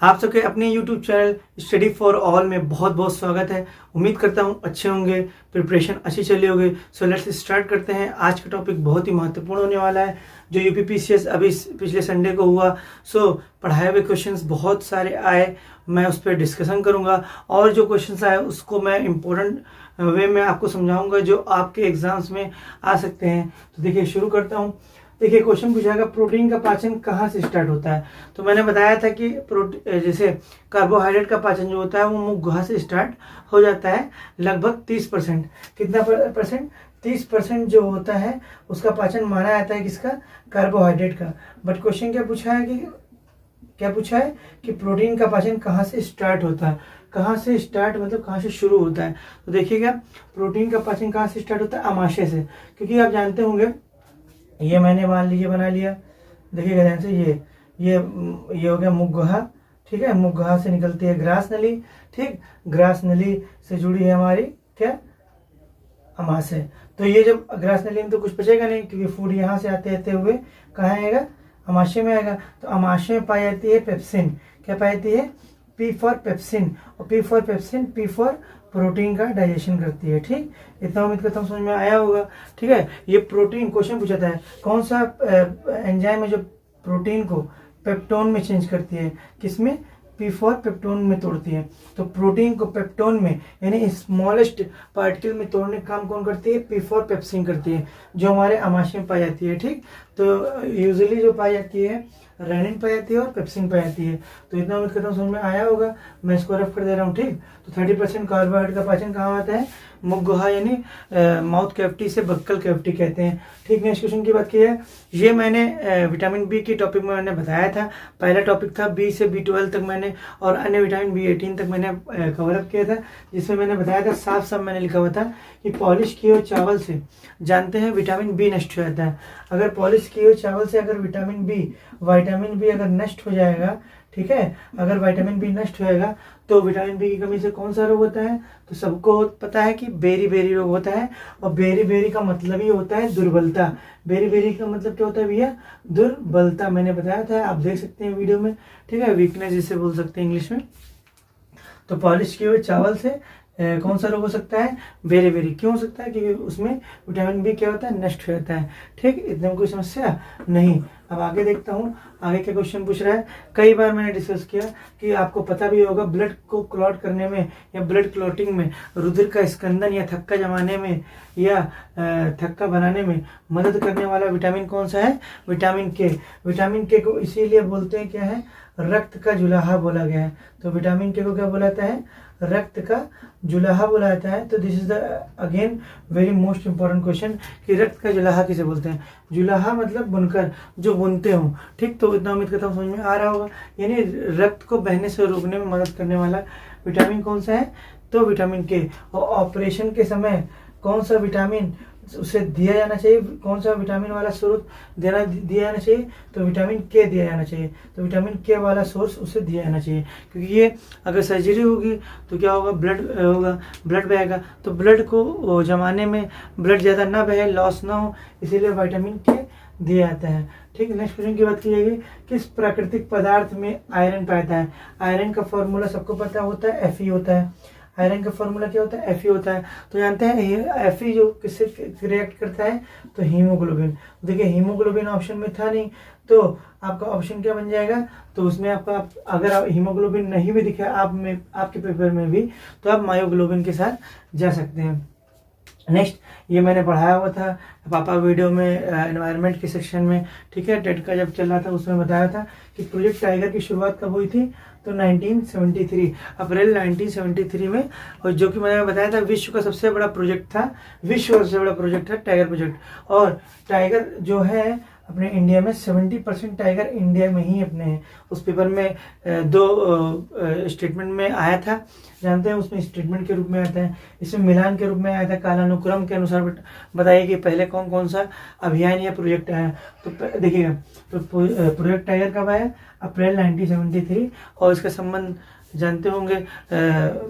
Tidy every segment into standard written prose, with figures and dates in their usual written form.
आप सबके अपने YouTube channel study for all में बहुत बहुत स्वागत है। उम्मीद करता हूँ अच्छे होंगे, प्रिपरेशन अच्छी चली होगी। सो लेट्स स्टार्ट करते हैं। आज का टॉपिक बहुत ही महत्वपूर्ण होने वाला है, जो यूपीपीसीएस अभी पिछले संडे को हुआ। सो पढ़ाए हुए क्वेश्चंस बहुत सारे आए, मैं उस पर डिस्कशन करूँगा और जो क्वेश्चंस आए उसको मैं इम्पोर्टेंट वे में आपको समझाऊंगा जो आपके एग्जाम्स में आ सकते हैं। तो देखिए शुरू करता हूँ। देखिए क्वेश्चन पूछा गया, प्रोटीन का पाचन कहाँ से स्टार्ट होता है। तो मैंने बताया था कि जैसे कार्बोहाइड्रेट का पाचन जो होता है वो मुख गुहा से स्टार्ट हो जाता है लगभग 30%। कितना परसेंट? 30% जो होता है उसका पाचन माना जाता है किसका? कार्बोहाइड्रेट का। बट क्वेश्चन क्या पूछा है कि प्रोटीन का पाचन कहाँ से स्टार्ट होता है। कहाँ से स्टार्ट मतलब कहाँ से शुरू होता है। तो देखिएगा, प्रोटीन का पाचन कहाँ से स्टार्ट होता है? आमाशय से। क्योंकि आप जानते होंगे, ये मैंने मान लीजिए बना लिया, देखिएगा ध्यान से, ये हो गया मुख गुहा। ठीक है, मुख गुहा से निकलती है ग्रास नली। ठीक, ग्रास नली से जुड़ी है हमारी क्या? अमाशय। तो ये जब ग्रास नली में तो कुछ बचेगा नहीं, क्योंकि फूड यहाँ से आते हुए कहाँ आएगा? अमाशय में आएगा। तो अमाशय में पाई जाती है पेप्सिन। क्या पाई जाती है? P for pepsin. और P for pepsin, P for protein का डाइजेशन करती है। ठीक, इतना उम्मीद करता हूँ समझ में आया होगा। ठीक है, ये प्रोटीन क्वेश्चन पूछा था, कौन सा एंजाइम है जो प्रोटीन को पेप्टोन में चेंज करती है? किसमें? पी फॉर पेप्टोन में तोड़ती है। तो प्रोटीन को पेप्टोन में यानी स्मॉलेस्ट पार्टिकल में तोड़ने का काम कौन करती है? पी फॉर पेप्सिन करती है, जो हमारे आमाशय में पाई जाती है। ठीक, तो यूजुअली जो पाई जाती है रेनिन पाई जाती है और पेप्सिन पाई जाती है। तो इतना उम्मीद करता हूँ समझ में आया होगा। मैं इसको रफ कर दे रहा हूँ। ठीक, तो 30% कार्बोहाइड्रेट का पाचन कहाँ होता है? मुख गुहा यानी माउथ कैविटी से बक्कल कैविटी कहते हैं। ठीक, नेक्स्ट क्वेश्चन की बात की है, ये मैंने विटामिन बी के टॉपिक में मैंने बताया था। पहला टॉपिक था बी से B12 तक मैंने, और अन्य विटामिन B18 तक मैंने कवर अप किया था, जिसमें मैंने बताया था साफ साफ मैंने लिखा हुआ था कि पॉलिश किए हुए चावल से जानते हैं विटामिन बी नष्ट हो जाता है। अगर पॉलिश किए हुए चावल से अगर विटामिन बी अगर नष्ट हो जाएगा, ठीक है, अगर विटामिन बी नष्ट होएगा तो विटामिन बी की कमी से कौन सा रोग होता है? तो सबको पता है कि बेरी रोग होता है। और बेरी का मतलब ही होता है दुर्बलता। बेरी का मतलब क्या होता है भैया? दुर्बलता। मैंने बताया था, आप देख सकते हैं वीडियो में। ठीक है, वीकनेस जिसे बोल सकते हैं इंग्लिश में। तो पॉलिश किए हुए चावल से कौन सा रोग हो सकता है? बेरी। क्यों हो सकता है? क्योंकि उसमें विटामिन बी क्या होता है? नष्ट हो जाता है। ठीक, इतने में कोई समस्या नहीं। अब आगे देखता हूँ, आगे क्या क्वेश्चन पूछ रहा है। कई बार मैंने डिस्कस किया कि आपको पता भी होगा, ब्लड को क्लॉट करने में या ब्लड क्लॉटिंग में, रुधिर का स्कंदन या थक्का जमाने में या थक्का बनाने में मदद करने वाला विटामिन कौन सा है? विटामिन के। विटामिन के को इसीलिए बोलते हैं क्या है? रक्त का जुलाहा बोला गया है। तो विटामिन के को क्या बोला जाता है? रक्त का जुलाहा बोला जाता है। तो this is the again very most important question कि रक्त का जुलाहा किसे बोलते हैं? जुलाहा मतलब बुनकर, जो बुनते हो। ठीक, तो इतना उम्मीद करता हूँ समझ में आ रहा होगा। यानी रक्त को बहने से रोकने में मदद करने वाला विटामिन कौन सा है? तो विटामिन के। और ऑपरेशन के समय कौन सा विटामिन उसे दिया जाना चाहिए? कौन सा विटामिन वाला स्रोत दिया जाना चाहिए? तो विटामिन के दिया जाना चाहिए। तो विटामिन के वाला सोर्स उसे दिया जाना चाहिए, क्योंकि ये अगर सर्जरी होगी तो क्या होगा? ब्लड बहेगा। तो ब्लड को जमाने में ब्लड ज़्यादा ना बहे, लॉस ना हो, इसीलिए विटामिन के दिया जाता है। ठीक, नेक्स्ट क्वेश्चन की बात की जाएगी, किस प्राकृतिक पदार्थ में आयरन पाता है? आयरन का फॉर्मूला सबको पता होता है, Fe होता है। आयरन का फॉर्मूला क्या होता है? Fe होता है। तो जानते हैं Fe जो किससे रिएक्ट करता है? तो हीमोग्लोबिन। देखिए हीमोग्लोबिन ऑप्शन में था नहीं, तो आपका ऑप्शन क्या बन जाएगा? तो उसमें आपका, अगर आप हीमोग्लोबिन नहीं भी दिखा आपके पेपर में भी, तो आप मायोग्लोबिन के साथ जा सकते हैं। नेक्स्ट, ये मैंने पढ़ाया हुआ था पापा वीडियो में एनवायरनमेंट के सेक्शन में। ठीक है, टेट का जब चल रहा था उसमें बताया था कि प्रोजेक्ट टाइगर की शुरुआत कब हुई थी? तो 1973, अप्रैल 1973 में। और जो कि मैंने बताया था विश्व का सबसे बड़ा प्रोजेक्ट था, टाइगर प्रोजेक्ट। और टाइगर जो है अपने इंडिया में 70% टाइगर इंडिया में ही अपने हैं। उस पेपर में दो स्टेटमेंट में आया था, जानते हैं उसमें स्टेटमेंट के रूप में आता है, इसमें मिलान के रूप में आया था। कालानुक्रम के अनुसार बताइए कि पहले कौन कौन सा अभियान या प्रोजेक्ट आया। तो देखिएगा, तो प्रोजेक्ट टाइगर कब आया? अप्रैल 1973। और इसका संबंध जानते होंगे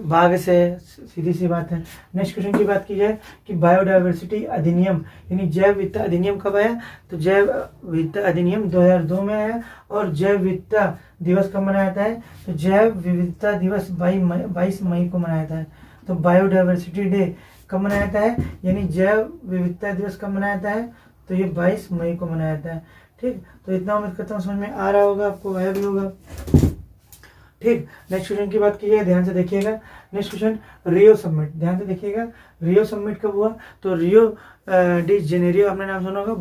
बाघ से, सीधी सी बात है। नेक्स्ट क्वेश्चन की बात की जाए कि बायोडायवर्सिटी अधिनियम यानी जैव विविधता अधिनियम कब आया, तो जैव विविधता अधिनियम 2002 में आया। और जैव विविधता दिवस कब मनाया जाता है, तो जैव विविधता दिवस 22 मई को मनाया जाता है। तो बायोडायवर्सिटी डे कब मनाया जाता है, यानी जैव विविधता दिवस कब मनाया जाता है, तो ये 22 मई को मनाया जाता है। ठीक, तो इतना उम्मीद करता हूँ समझ में आ रहा होगा, आपको आया भी होगा। ठीक, नेक्स्ट क्वेश्चन की बात कीजिए, ध्यान से देखिएगा। नेक्स्ट क्वेश्चन रियो समिट, ध्यान से देखिएगा। रियो समिट कब हुआ, तो रियो डी जेनेरियो, आपने नाम सुना होगा,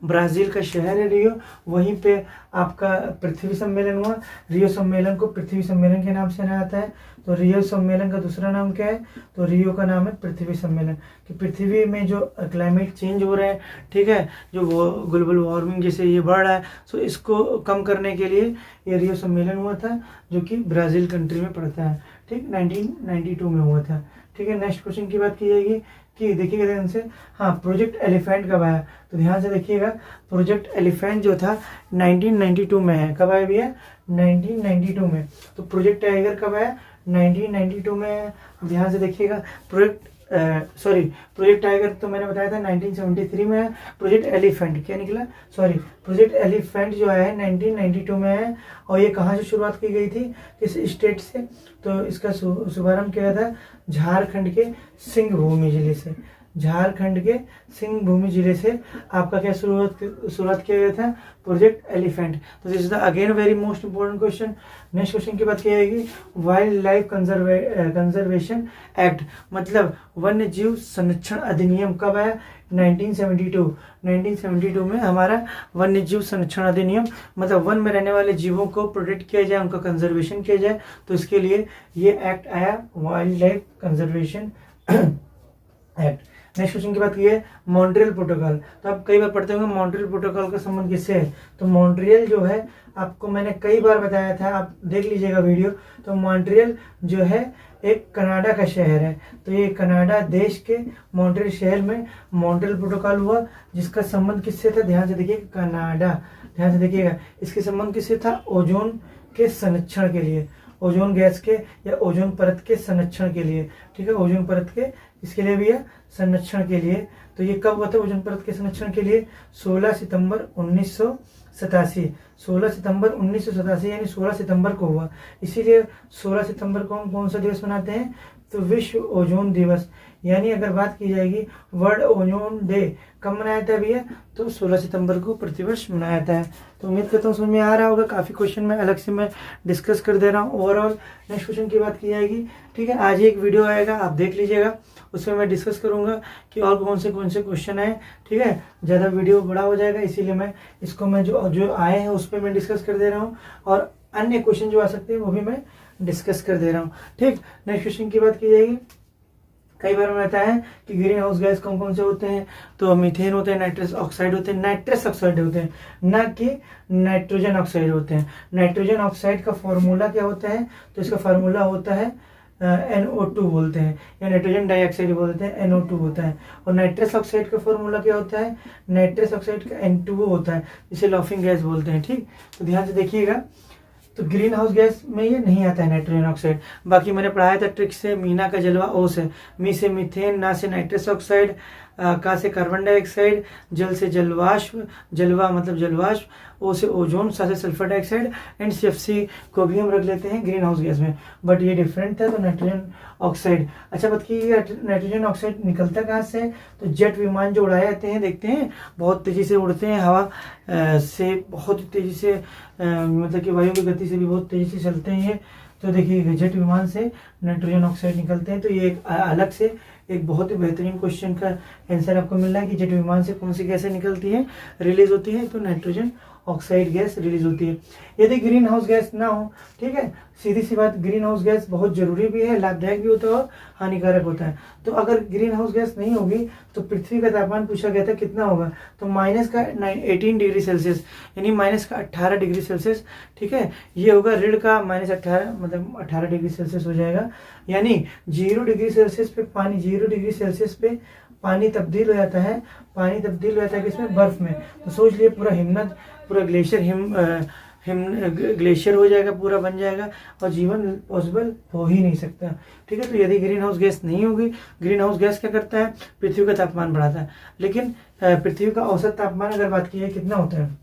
ब्राजील का शहर है रियो, वहीं पे आपका पृथ्वी सम्मेलन हुआ। रियो सम्मेलन को पृथ्वी सम्मेलन के नाम से जाना जाता है। तो रियो सम्मेलन का दूसरा नाम क्या है, तो रियो का नाम है पृथ्वी सम्मेलन। कि पृथ्वी में जो क्लाइमेट चेंज हो रहा है, ठीक है, जो वो ग्लोबल वार्मिंग जैसे ये बढ़ रहा है, सो इसको कम करने के लिए ये रियो सम्मेलन हुआ था, जो कि ब्राज़ील कंट्री में पड़ता है। ठीक, 1992 में हुआ था। ठीक है, नेक्स्ट क्वेश्चन की बात की जाएगी कि देखिएगा ध्यान से, हाँ, प्रोजेक्ट एलिफेंट कब आया, तो ध्यान से देखिएगा। प्रोजेक्ट एलिफेंट जो था 1992 में है। कब आया भैया, 1992 में। तो प्रोजेक्ट टाइगर कब आया, 1992 में है। ध्यान से देखिएगा। प्रोजेक्ट टाइगर तो मैंने बताया था 1973 में है। प्रोजेक्ट एलिफेंट क्या निकला, प्रोजेक्ट एलिफेंट जो है 1992 में है। और ये कहाँ से शुरुआत की गई थी, किस स्टेट से, तो इसका शुभारंभ किया था झारखंड के सिंहभूमि जिले से। झारखंड के सिंहभूमि जिले से आपका क्या शुरुआत किया गया था, प्रोजेक्ट एलिफेंट। तो this is the again very most important question. Next question की बात की जाएगी, वाइल्ड लाइफ कंजर्वेशन एक्ट, मतलब वन्य जीव संरक्षण अधिनियम कब आया, 1972 में हमारा वन्य जीव संरक्षण अधिनियम, मतलब वन में रहने वाले जीवों को प्रोटेक्ट किया जाए, उनका कंजर्वेशन किया जाए, तो इसके लिए ये एक्ट आया, wild life conservation act. Next question की बात की है मॉन्ट्रियल प्रोटोकॉल। तो आप कई बार पढ़ते होंगे मॉन्ट्रियल प्रोटोकॉल का संबंध किससे है, तो मॉन्ट्रियल जो है आपको मैंने कई बार बताया था, आप देख लीजिएगा वीडियो। तो मॉन्ट्रियल जो है एक कनाडा का शहर है। तो ये कनाडा देश के मॉन्ट्रियल शहर में मॉन्ट्रियल प्रोटोकॉल हुआ, जिसका संबंध किससे था, ध्यान से देखिए, कनाडा, ध्यान से देखिएगा। इसके संबंध किससे था, ओजोन के संरक्षण के लिए, ओजोन गैस के या ओजोन परत के संरक्षण के लिए। ठीक है, ओजोन परत के इसके लिए भी है, संरक्षण के लिए। तो ये कब हुआ था ओजोन परत के संरक्षण के लिए, 16 सितंबर 1987, 16 सितंबर 1987 यानी 16 सितंबर को हुआ। इसीलिए 16 सितंबर को हम कौन सा दिवस मनाते हैं, तो विश्व ओजोन दिवस। यानी अगर बात की जाएगी वर्ल्ड ओजोन डे कब मनाया जाता है भैया, तो 16 सितंबर को प्रतिवर्ष मनाया जाता है। तो उम्मीद करता हूँ समझ में आ रहा होगा। काफ़ी क्वेश्चन में अलग से मैं डिस्कस कर दे रहा हूँ ओवरऑल। नेक्स्ट क्वेश्चन की बात की जाएगी, ठीक है, आज ही एक वीडियो आएगा, आप देख लीजिएगा, उसमें मैं डिस्कस करूंगा कि और कौन से क्वेश्चन आए। ठीक है, ज़्यादा वीडियो बड़ा हो जाएगा, इसीलिए मैं इसको मैं जो आए हैं उस पर मैं डिस्कस कर दे रहा हूँ, और अन्य क्वेश्चन जो आ सकते हैं वो भी मैं डिस्कस कर दे रहा हूँ। ठीक, नेक्स्ट क्वेश्चन की बात की जाएगी। कई बार में आता है कि ग्रीन हाउस गैस कौन कौन से होते हैं, तो मीथेन होते हैं, नाइट्रस ऑक्साइड होते हैं, नाइट्रस ऑक्साइड होते हैं, ना कि नाइट्रोजन ऑक्साइड होते हैं। नाइट्रोजन ऑक्साइड का फॉर्मूला क्या होता है, तो इसका फार्मूला होता है NO2 बोलते हैं, या नाइट्रोजन डाइऑक्साइड बोलते हैं, NO2 होता है। और नाइट्रस ऑक्साइड का फॉर्मूला क्या होता है, नाइट्रस ऑक्साइड का N2O होता है, जिसे लाफिंग गैस बोलते हैं। ठीक, तो ध्यान से देखिएगा। तो ग्रीन हाउस गैस में ये नहीं आता है नाइट्रोजन ऑक्साइड। बाकी मैंने पढ़ाया था ट्रिक से, मीना का जलवा ओ से, मी से मीथेन, ना से नाइट्रस ऑक्साइड, का से कार्बन डाइऑक्साइड, जल से जलवाष्प, जलवा मतलब जलवाष्प, ओ से ओजोन, सा से सल्फर डाइऑक्साइड, एंड CFC को भी हम रख लेते हैं ग्रीन हाउस गैस में, बट ये डिफरेंट था। तो नाइट्रोजन ऑक्साइड, अच्छा बात की नाइट्रोजन ऑक्साइड निकलता कहाँ से है, तो जेट विमान जो उड़ाए जाते हैं, देखते हैं बहुत तेजी से उड़ते हैं, हवा से बहुत तेजी से, मतलब कि वायु की गति से भी बहुत तेजी से चलते हैं ये। तो देखिए जेट विमान से नाइट्रोजन ऑक्साइड निकलते हैं। तो ये एक अलग से एक बहुत ही बेहतरीन क्वेश्चन का आंसर आपको मिल रहा है कि जेट विमान से कौन सी गैसें निकलती हैं, रिलीज होती है, तो नाइट्रोजन ऑक्साइड गैस रिलीज होती है। यदि ग्रीन हाउस गैस ना हो, ठीक है, सीधी सी बात, ग्रीन हाउस गैस बहुत जरूरी भी है, लाभदायक भी होता है और हानिकारक होता है। तो अगर ग्रीन हाउस गैस नहीं होगी तो पृथ्वी का तापमान पूछा गया था कितना होगा, तो -18 डिग्री सेल्सियस, यानी -18 डिग्री सेल्सियस। ठीक है, ये होगा ऋण का -18, मतलब 18 डिग्री सेल्सियस हो जाएगा। यानी 0 डिग्री सेल्सियस पे पानी, 0 डिग्री सेल्सियस पे पानी तब्दील हो जाता है, पानी तब्दील हो जाता है किसमें, बर्फ में। तो सोच लिए पूरा ग्लेशियर ग्लेशियर हो जाएगा, पूरा बन जाएगा और जीवन पॉसिबल हो ही नहीं सकता। ठीक है, तो यदि ग्रीन हाउस गैस नहीं होगी, ग्रीन हाउस गैस क्या करता है, पृथ्वी का तापमान बढ़ाता है। लेकिन पृथ्वी का औसत तापमान अगर बात की जाए कितना होता है,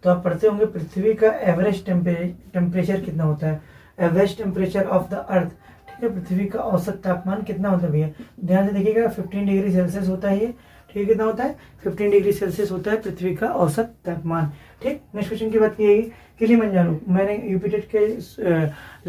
तो आप पढ़ते होंगे पृथ्वी का एवरेज टेम्परेचर कितना होता है, average temperature of the earth. ठीक है, पृथ्वी का औसत तापमान कितना होता है भैया, ध्यान से देखिएगा 15 डिग्री सेल्सियस होता है ये। ठीक है, कितना होता है, 15 डिग्री सेल्सियस होता है पृथ्वी का औसत तापमान। ठीक, नेक्स्ट क्वेश्चन की बात की जाएगी, किलिमंजारो। मैंने यूपीटेट के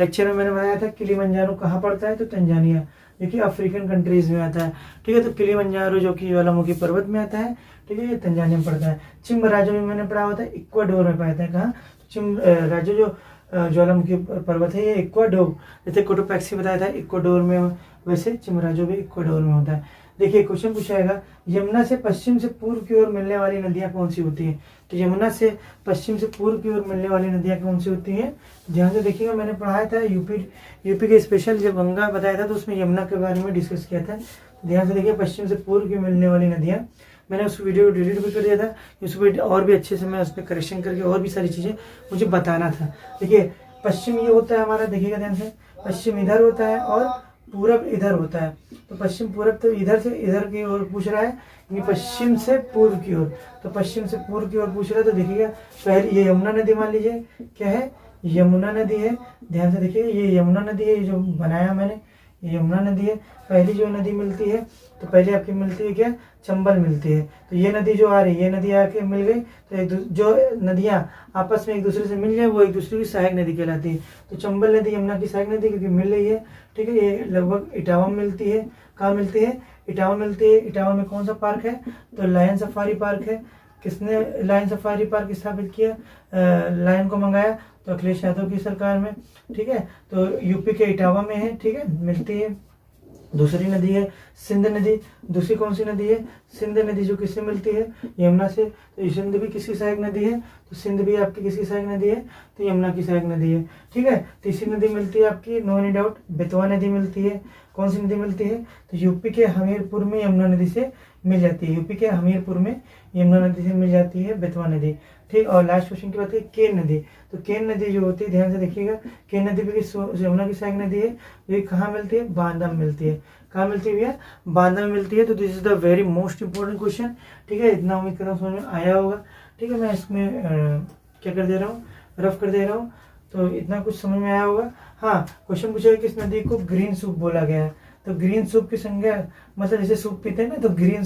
लेक्चर में मैंने बताया था किलिमंजारो कहाँ पड़ता है, तो तंजानिया, जो कि अफ्रीकन कंट्रीज में आता है। ठीक है, तो किलिमंजारो जो कि ज्वालामुखी पर्वत में आता है। ठीक है, ये तंजानिया में पड़ता है। चिम्बराजो में मैंने पढ़ा हुआ था इक्वाडोर में पाया था। कहाँ, चिम्बराजो जो ज्वालामुखी पर्वत है ये इक्वाडोर, जैसे कोटोपैक्सी बताया था इक्वाडोर में, वैसे चिम्बराजो भी इक्वाडोर में होता है। देखिए क्वेश्चन पूछा जाएगा, यमुना से पश्चिम से पूर्व की ओर मिलने वाली नदियां कौन सी होती हैं। तो यमुना से पश्चिम से पूर्व की ओर मिलने वाली नदियां कौन सी होती हैं, ध्यान से देखिएगा। मैंने पढ़ाया था यूपी के स्पेशल जब गंगा बताया था तो उसमें यमुना के बारे में डिस्कस किया था। ध्यान से देखिए, पश्चिम से पूर्व की मिलने वाली नदियां, मैंने उस वीडियो को डिलीट भी कर दिया था, उसमें और भी अच्छे से मैं उस पर करेक्शन करके और भी सारी चीज़ें मुझे बताना था। देखिए पश्चिम ये होता है हमारा, देखिएगा ध्यान से, पश्चिम इधर होता है और पूरब इधर होता है। तो पश्चिम पूरब तो इधर से इधर की ओर पूछ रहा है, ये पश्चिम से पूर्व की ओर, तो पश्चिम से पूर्व की ओर पूछ रहा है। तो देखिएगा पहले ये यमुना नदी मान लीजिए, क्या है, यमुना नदी है। ध्यान से देखिए, ये यमुना नदी है, ये जो बनाया मैंने, ये यमुना नदी है। पहली जो नदी मिलती है तो पहले आपकी मिलती है क्या, चंबल मिलती है। तो ये नदी जो आ रही है, ये नदी आके मिल गई, तो जो नदियां आपस में एक दूसरे से मिल जाए वो एक दूसरे की सहायक नदी कहलाती है। तो चंबल नदी यमुना की सहायक नदी क्योंकि मिल रही है। ठीक है, ये लगभग इटावा में मिलती है। कहाँ मिलती है, इटावा मिलती है। इटावा में कौन सा पार्क है, तो लायन सफारी पार्क है। किसने लायन सफारी पार्क स्थापित किया, लायन को मंगाया तो अखिलेश यादव की सरकार में। ठीक है, तो यूपी के इटावा में है। ठीक है, मिलती है। दूसरी नदी है सिंध नदी। दूसरी कौन सी नदी है, सिंध नदी, जो किससे मिलती है, यमुना से। तो सिंध भी किसकी सहायक नदी है, तो सिंध भी आपकी किसकी सहायक नदी है, तो यमुना की सहायक नदी है। ठीक है, तीसरी नदी मिलती है आपकी, नो एनी डाउट, बेतवा नदी मिलती है। कौन सी नदी मिलती है, तो यूपी के हमीरपुर में यमुना नदी से मिल जाती है। यूपी के हमीरपुर में यमुना नदी से मिल जाती है बेतवा नदी। ठीक, और लास्ट क्वेश्चन की बात है केन नदी। तो केन नदी जो होती है, ध्यान से देखिएगा, केन नदी भी यमुना की सहायक नदी है। ये कहाँ मिलती है, बांदा में मिलती है। कहाँ मिलती है भैया, बांदा में मिलती है। तो this is the very most important question. ठीक है, इतना उम्मीद कर रहा हूँ समझ में आया होगा। ठीक है, मैं इसमें क्या कर दे रहा हूँ, रफ कर दे रहा हूँ, तो इतना कुछ समझ में आया होगा। हाँ, क्वेश्चन पूछा है किस नदी को ग्रीन सूप बोला गया है। तो ग्रीन सूप की संज्ञा, मतलब जैसे सूप पीते हैं ना, तो ग्रीन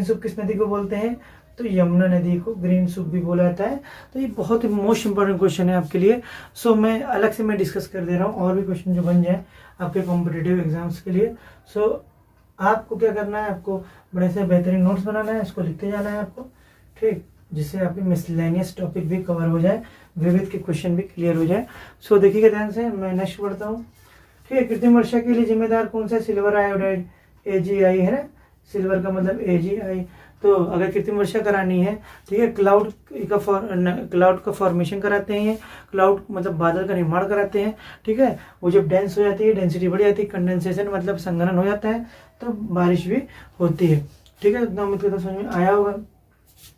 सूप किस नदी को बोलते हैं, तो यमुना नदी को ग्रीन सूप भी बोला जाता है। तो ये बहुत ही मोस्ट इंपॉर्टेंट क्वेश्चन है आपके लिए। सो मैं अलग से मैं डिस्कस कर दे रहा हूँ और भी क्वेश्चन जो बन जाए आपके कॉम्पिटिटिव एग्जाम्स के लिए। सो आपको क्या करना है, आपको बड़े से बेहतरीन नोट्स बनाना है, इसको लिखते जाना है आपको। ठीक, जिससे आपके मिसलेनियस टॉपिक भी कवर हो जाए, विविध के क्वेश्चन भी क्लियर हो जाए। सो देखिएगा ध्यान से, मैं नेक्स्ट पढ़ता हूँ। ठीक है, कृत्रिम वर्षा के लिए जिम्मेदार कौन सा, सिल्वर आयोडाइड, AgI है ना, सिल्वर का मतलब AgI। तो अगर कृत्रिम वर्षा करानी है, ठीक है, क्लाउड का फॉर्मेशन कराते हैं, क्लाउड मतलब बादल का निर्माण कराते हैं। ठीक है, वो जब डेंस हो जाती है, डेंसिटी बढ़ जाती है, कंडेंसेशन मतलब संघनन हो जाता है, तो बारिश भी होती है। ठीक है, इतना उम्मीद करता हूं समझ में आया होगा।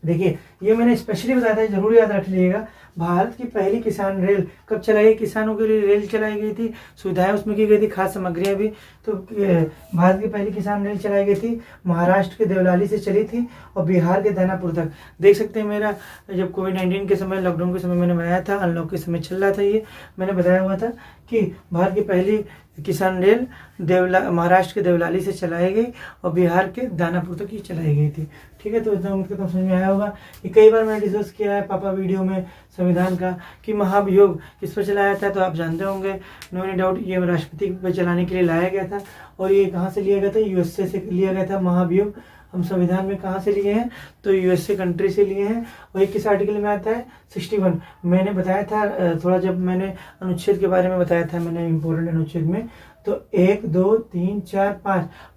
देखिए ये मैंने स्पेशली बताया था, जरूर याद रख लीजिएगा। भारत की पहली किसान रेल कब चलाई गई, किसानों के लिए रेल चलाई गई थी, सुविधाएं उसमें की गई थी, खास सामग्रियां भी। तो भारत की पहली किसान रेल चलाई गई थी, महाराष्ट्र के देवलाली से चली थी और बिहार के दानापुर तक। देख सकते हैं मेरा जब कोविड-19 के समय, लॉकडाउन के समय मैंने बनाया था, अनलॉक के समय चल रहा था, ये मैंने बताया हुआ था कि भारत की पहली किसान रेल महाराष्ट्र के देवलाली से चलाई गई और बिहार के दानापुर तक ही चलाई गई थी। ठीक है, तो इतना उनको तो समझ में आया होगा। ये कई बार मैंने डिस्कस किया है पापा वीडियो में संविधान का कि महाभियोग किस पर चलाया था, तो आप जानते होंगे, नो एनी डाउट, ये राष्ट्रपति पर चलाने के लिए लाया गया था। और ये कहाँ से लिया गया था, यूएसए से लिया गया था महाभियोग। हम संविधान में कहाँ से लिए हैं, तो यूएसए कंट्री से लिए हैं। और किस आर्टिकल में आता है, 61। मैंने बताया था थोड़ा, जब मैंने अनुच्छेद के बारे में बताया था, मैंने इम्पोर्टेंट अनुच्छेद में, तो 1 2 3 4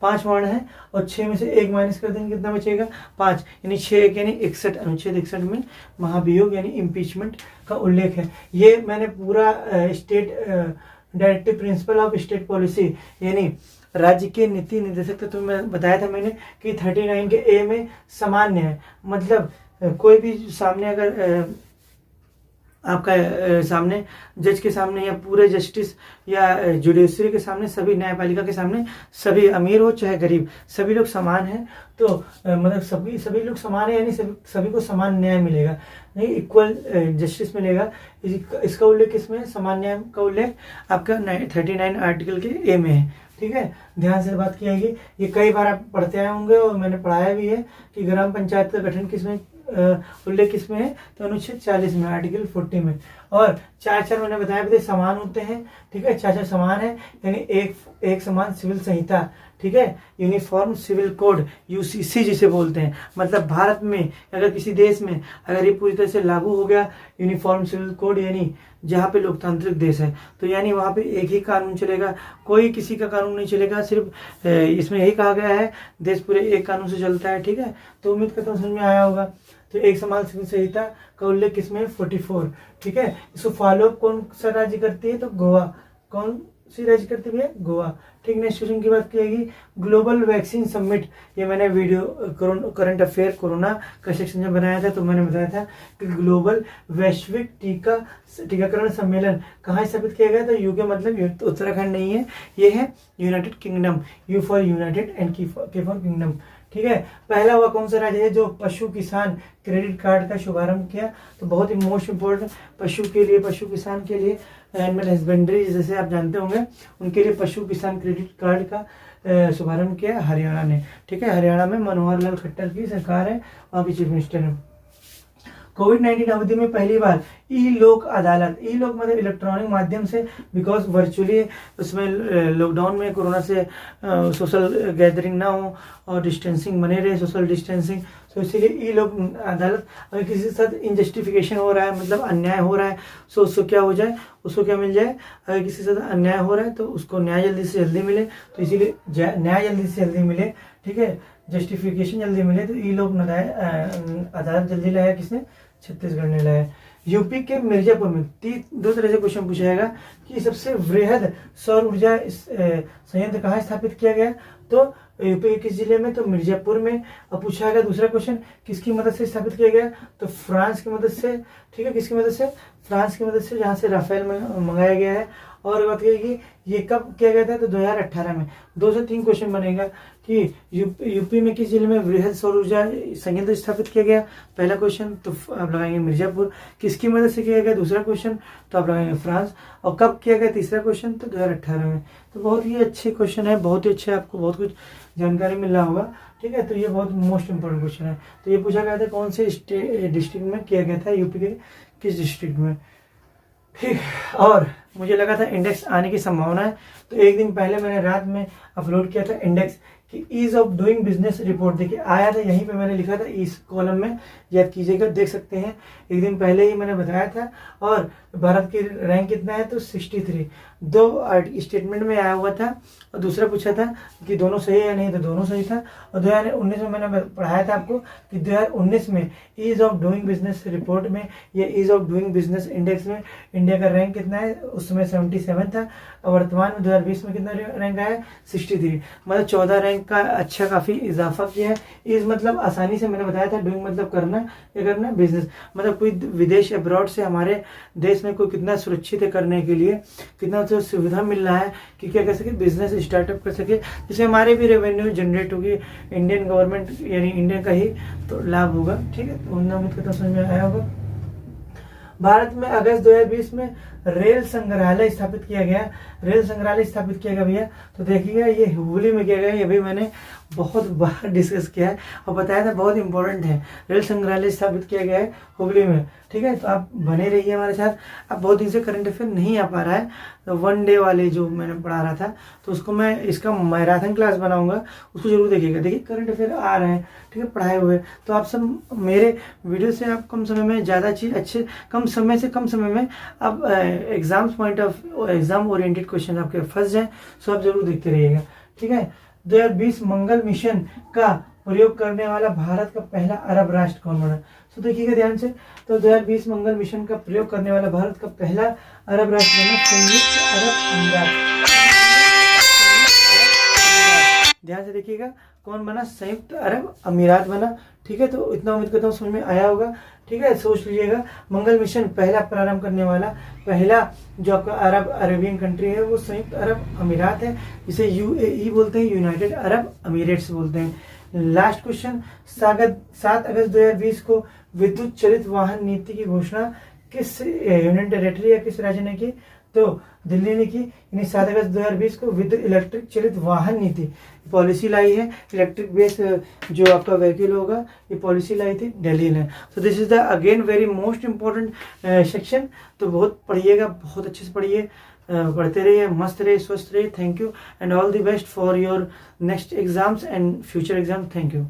5 वर्ण है और 6 में से 1 माइनस कर देंगे, कितना बचेगा, 5, यानी 6 1 यानी 61। अनुच्छेद 61 में महाभियोग यानी इम्पीचमेंट का उल्लेख है। ये मैंने पूरा state directive principle of state policy यानी राज्य के नीति निर्देशक तत्व में बताया था मैंने कि 39 के ए में सामान्य है, मतलब कोई भी सामने अगर आपका सामने जज के सामने या पूरे जस्टिस या जुडिशरी के सामने, सभी न्यायपालिका के सामने सभी अमीर हो चाहे गरीब सभी लोग समान हैं। तो मतलब सभी लोग समान है, यानी सभी को समान न्याय मिलेगा, नहीं इक्वल जस्टिस मिलेगा। इसका उल्लेख किसमें है? समान न्याय का उल्लेख आपका 39 आर्टिकल के ए में है। ठीक है, ध्यान से बात की जाएगी। ये कई बार आप पढ़ते आए होंगे और मैंने पढ़ाया भी है कि ग्राम पंचायत का गठन किसमें उल्लेख किसमें है? तो अनुच्छेद 40 में, आर्टिकल 40 में। और चार मैंने बताया भी थे समान होते हैं। ठीक है, चार समान है, यानी एक समान सिविल संहिता। ठीक है, यूनिफॉर्म सिविल कोड, यूसीसी जिसे बोलते हैं। मतलब भारत में अगर किसी देश में अगर ये पूरी तरह से लागू हो गया यूनिफॉर्म सिविल कोड, यानी जहाँ पे लोकतांत्रिक देश है, तो यानी वहाँ पे एक ही कानून चलेगा, कोई किसी का कानून नहीं चलेगा। सिर्फ इसमें यही कहा गया है देश पूरे एक कानून से चलता है। ठीक है, तो उम्मीद करता हूँ समझ में आया होगा। तो एक समान सिविल संहिता का उल्लेख किसमें? 44। ठीक है, इसको फॉलो अप कौन सा राज्य करती है? तो गोवा। कौन सी राज्य करती है? गोवा। ठीक, नेक्स्ट क्वेश्चन की बात की जाएगी। ग्लोबल वैक्सीन समिट, ये मैंने वीडियो करंट अफेयर कोरोना का सेक्शन में बनाया था, तो मैंने बताया था कि ग्लोबल वैश्विक टीकाकरण सम्मेलन कहाँ स्थापित किया गया? तो यूके मतलब उत्तराखंड नहीं है, ये है United kingdom. You for United and के फॉर किंगडम। ठीक है, पहला हुआ कौन सा राज्य है जो पशु किसान क्रेडिट कार्ड का शुभारंभ किया? तो बहुत ही मोस्ट इम्पोर्टेंट पशु किसान के लिए एनिमल हस्बेंड्री जैसे आप जानते होंगे, उनके लिए पशु किसान क्रेडिट कार्ड का शुभारंभ किया हरियाणा ने। ठीक है, हरियाणा में मनोहर लाल खट्टर की सरकार है, वहाँ की चीफ मिनिस्टर है। कोविड-19 अवधि में पहली बार ई लोक अदालत, ई लोक मतलब इलेक्ट्रॉनिक माध्यम से, बिकॉज वर्चुअली उसमें लॉकडाउन में कोरोना से सोशल गैदरिंग ना हो और डिस्टेंसिंग बने रहे, सोशल डिस्टेंसिंग, तो इसीलिए ई लोक अदालत। अगर किसी के साथ इनजस्टिफिकेशन हो रहा है, मतलब अन्याय हो रहा है, सो उसको क्या हो जाए, उसको क्या मिल जाए? अगर किसी के साथ अन्याय हो रहा है तो उसको न्याय जल्दी से जल्दी मिले, तो इसीलिए न्याय जल्दी से जल्दी मिले। ठीक है, जस्टिफिकेशन जल्दी मिले, तो ई लोक अदालत जल्दी लाया किसने? छत्तीसगढ़ ने लाया। यूपी के मिर्जापुर में दो तरह से क्वेश्चन पूछा जाएगा कि सबसे वृहद सौर ऊर्जा संयंत्र कहाँ स्थापित किया गया? तो यूपी के किस जिले में? तो मिर्जापुर में। अब पूछा गया दूसरा क्वेश्चन, किसकी मदद से स्थापित किया गया? तो फ्रांस की मदद से। ठीक है, किसकी मदद से? फ्रांस की मदद से, जहाँ से राफेल मंगाया गया है। और बात करेगी ये कब किया गया था? तो 2018 में। 2 से 3 क्वेश्चन बनेगा कि यूपी में किस जिले में वृहद सौर ऊर्जा संयंत्र स्थापित किया गया? पहला क्वेश्चन तो आप लगाएंगे मिर्जापुर। किसकी मदद से किया गया? दूसरा क्वेश्चन तो आप लगाएंगे फ्रांस। और कब किया गया? तीसरा क्वेश्चन तो 2018 में। तो बहुत ही अच्छे क्वेश्चन है, बहुत ही अच्छे, आपको बहुत कुछ जानकारी मिल रहा होगा। ठीक है, तो ये बहुत मोस्ट इंपॉर्टेंट क्वेश्चन है। तो ये पूछा गया था कौन से डिस्ट्रिक्ट में किया गया था, यूपी के किस डिस्ट्रिक्ट में। ठीक, और मुझे लगा था इंडेक्स आने की संभावना है, तो एक दिन पहले मैंने रात में अपलोड किया था इंडेक्स कि ease of doing business report. देखिए आया था, यहीं पे मैंने लिखा था इस कॉलम में, याद कीजिएगा, देख सकते हैं। एक दिन पहले ही मैंने बताया था। और भारत की रैंक कितना है? तो 63। 2 स्टेटमेंट में आया हुआ था, और दूसरा पूछा था कि दोनों सही है या नहीं, तो दोनों सही था। और 2019 में मैंने पढ़ाया था आपको कि 2019 में ease of doing business report में, या ease of doing business index में इंडिया का रैंक कितना है? उस समय 77 था, और वर्तमान में 2020 में कितना रैंक आया है? 63। मतलब 14 रैंक का अच्छा काफी इजाफा किया है। इस मतलब आसानी से मैंने बताया था, डूइंग मतलब करना, या करना बिजनेस, मतलब कोई विदेश अब्रॉड से हमारे देश में कोई कितना सुरक्षित है करने के लिए, कितना तो सुविधा मिल रहा है कि क्या कर सके, बिजनेस स्टार्टअप कर सके, जिससे हमारे भी रेवेन्यू जनरेट होगी, इंडियन गवर्नमेंट यानी इंडिया का ही तो लाभ होगा। ठीक है, तो उम्मीद करता हूं समझ में आया होगा। भारत में अगस्त 2020 में रेल संग्रहालय स्थापित किया गया। रेल संग्रहालय स्थापित किया गया भैया, तो देखिएगा ये हुबली में किया गया। ये भी मैंने बहुत बार डिस्कस किया है और बताया था, बहुत इंपॉर्टेंट है। रेल संग्रहालय स्थापित किया गया है हुबली में। ठीक है, तो आप बने रहिए हमारे साथ। अब बहुत दिन से करंट अफेयर नहीं आ पा रहा है, तो 1 डे वाले जो मैंने पढ़ा रहा था, तो उसको मैं इसका मैराथन क्लास बनाऊंगा, उसको जरूर देखिएगा। देखिए करंट अफेयर आ रहे हैं, ठीक है, पढ़ाए हुए, तो आप सब मेरे वीडियो से आप कम समय में ज़्यादा चीज़ अच्छे, कम समय में आप exams point of exam oriented question आपके फंस जाए, सो आप जरूर देखते रहिएगा। ठीक है, 2020 मंगल मिशन का प्रयोग करने वाला भारत का पहला अरब राष्ट्र कौन बना? तो देखिएगा ध्यान से, तो 2020 मंगल मिशन का प्रयोग करने वाला भारत का पहला अरब राष्ट्र बना संयुक्त अरब अमीरात। ध्यान से देखिएगा कौन बना? संयुक्त अरब अमीरात बना। ठीक है, तो इतना उम्मीद करता हूँ समझ में आया होगा। ठीक है, सोच लीजिएगा। मंगल मिशन पहला प्रारंभ करने वाला पहला जो आपका अरेबियन कंट्री है वो संयुक्त अरब अमीरात है, जिसे यूएई बोलते हैं, यूनाइटेड अरब अमीरेट्स बोलते हैं। लास्ट क्वेश्चन, 7 अगस्त 2020 को विद्युत चलित वाहन नीति की घोषणा किस यूनियन टेरेटरी या किस राज्य ने की? तो दिल्ली ने की। यानी 7 अगस्त 2020 को विद्युत इलेक्ट्रिक चलित वाहन नीति पॉलिसी लाई है। इलेक्ट्रिक बेस जो आपका व्हीकल होगा, ये पॉलिसी लाई थी दिल्ली ने। So this is the again very most important section. तो बहुत पढ़िएगा, बहुत अच्छे से पढ़िए, पढ़ते रहिए, मस्त रहिए, स्वस्थ रहिए। Thank you and all the best for your next exams and future exam. Thank you.